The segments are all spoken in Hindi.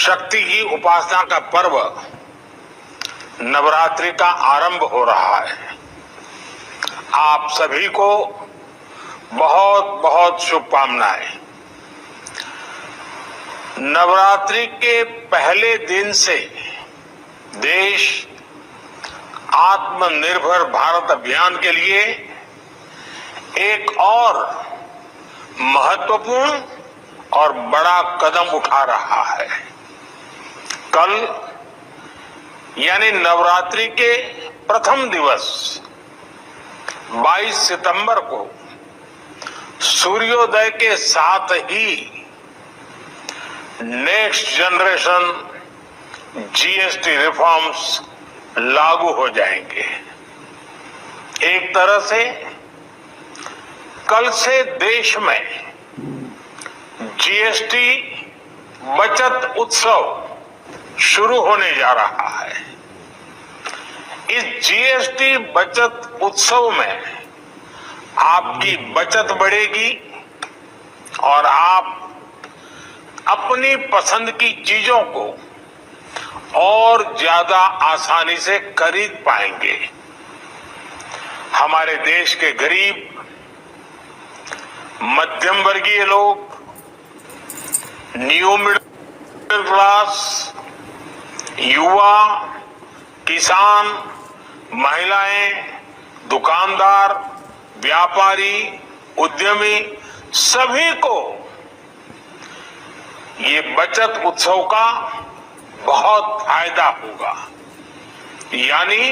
शक्ति की उपासना का पर्व नवरात्रि का आरंभ हो रहा है। आप सभी को बहुत बहुत शुभकामनाएं। नवरात्रि के पहले दिन से देश आत्मनिर्भर भारत अभियान के लिए एक और महत्वपूर्ण और बड़ा कदम उठा रहा है। कल यानी नवरात्रि के प्रथम दिवस 22 सितंबर को सूर्योदय के साथ ही नेक्स्ट जनरेशन जीएसटी रिफॉर्म्स लागू हो जाएंगे। एक तरह से कल से देश में जीएसटी बचत उत्सव शुरू होने जा रहा है। इस जीएसटी बचत उत्सव में आपकी बचत बढ़ेगी और आप अपनी पसंद की चीजों को और ज्यादा आसानी से खरीद पाएंगे। हमारे देश के गरीब, मध्यम वर्गीय लोग, न्यू मिडिल क्लास, युवा, किसान, महिलाएं, दुकानदार, व्यापारी, उद्यमी, सभी को ये बचत उत्सव का बहुत फायदा होगा। यानी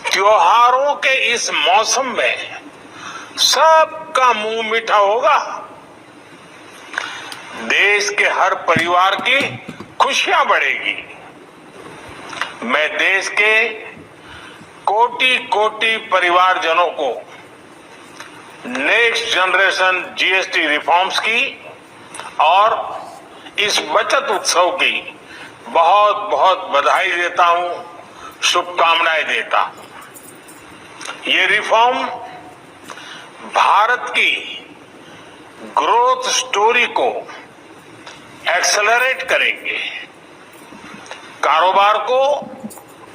त्योहारों के इस मौसम में सबका मुंह मीठा होगा। देश के हर परिवार की खुशियां बढ़ेगी। मैं देश के कोटि कोटि परिवारजनों को नेक्स्ट जनरेशन जीएसटी रिफॉर्म्स की और इस बचत उत्सव की बहुत बहुत बधाई देता हूं, शुभकामनाएं देता हूं। ये रिफॉर्म भारत की ग्रोथ स्टोरी को एक्सेलरेट करेंगे, कारोबार को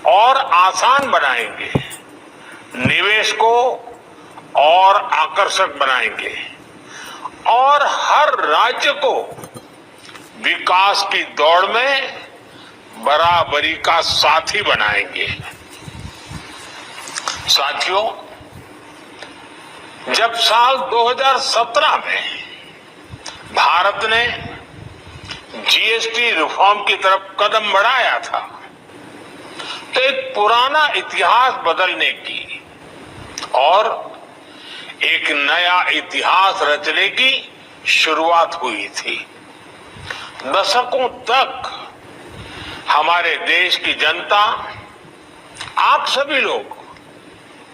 और आसान बनाएंगे, निवेश को और आकर्षक बनाएंगे और हर राज्य को विकास की दौड़ में बराबरी का साथी बनाएंगे। साथियों, जब साल 2017 में भारत ने जीएसटी रिफॉर्म की तरफ कदम बढ़ाया था तो एक पुराना इतिहास बदलने की और एक नया इतिहास रचने की शुरुआत हुई थी। दशकों तक हमारे देश की जनता, आप सभी लोग,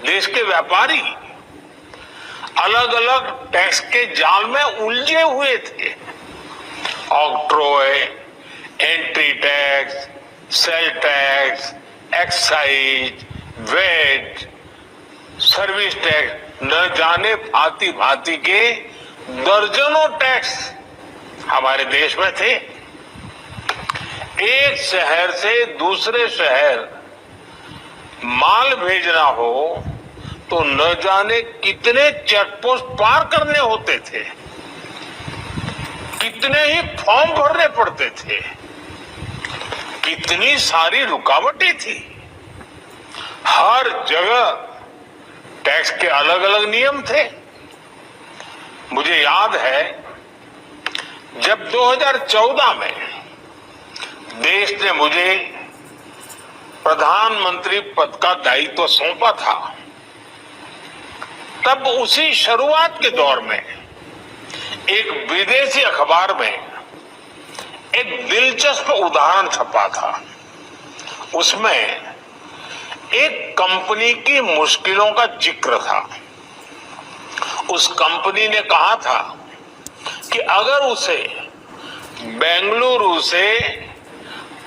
देश के व्यापारी अलग अलग टैक्स के जाल में उलझे हुए थे। Octroi, entry tax, sale tax, excise, VAT, service tax, न जाने भांति भांति के दर्जनों टैक्स हमारे देश में थे। एक शहर से दूसरे शहर माल भेजना हो तो न जाने कितने चेकपोस्ट पार करने होते थे, कितने ही फॉर्म भरने पड़ते थे, कितनी सारी रुकावटें थी। हर जगह टैक्स के अलग अलग नियम थे। मुझे याद है जब 2014 में देश ने मुझे प्रधानमंत्री पद का दायित्व सौंपा था, तब उसी शुरुआत के दौर में एक विदेशी अखबार में एक दिलचस्प उदाहरण छपा था। उसमें एक कंपनी की मुश्किलों का जिक्र था। उस कंपनी ने कहा था कि अगर उसे बेंगलुरु से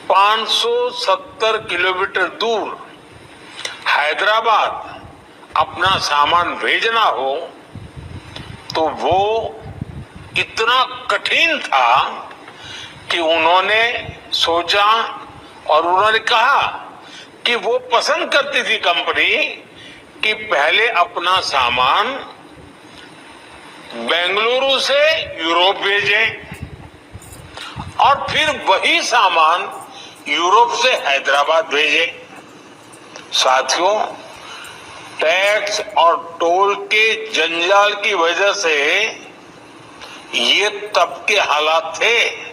570 किलोमीटर दूर हैदराबाद अपना सामान भेजना हो तो वो इतना कठिन था कि उन्होंने सोचा और उन्होंने कहा कि वो पसंद करती थी कंपनी कि पहले अपना सामान बेंगलुरु से यूरोप भेजे और फिर वही सामान यूरोप से हैदराबाद भेजे। साथियों, टैक्स और टोल के जंजाल की वजह से ये तब के हालात थे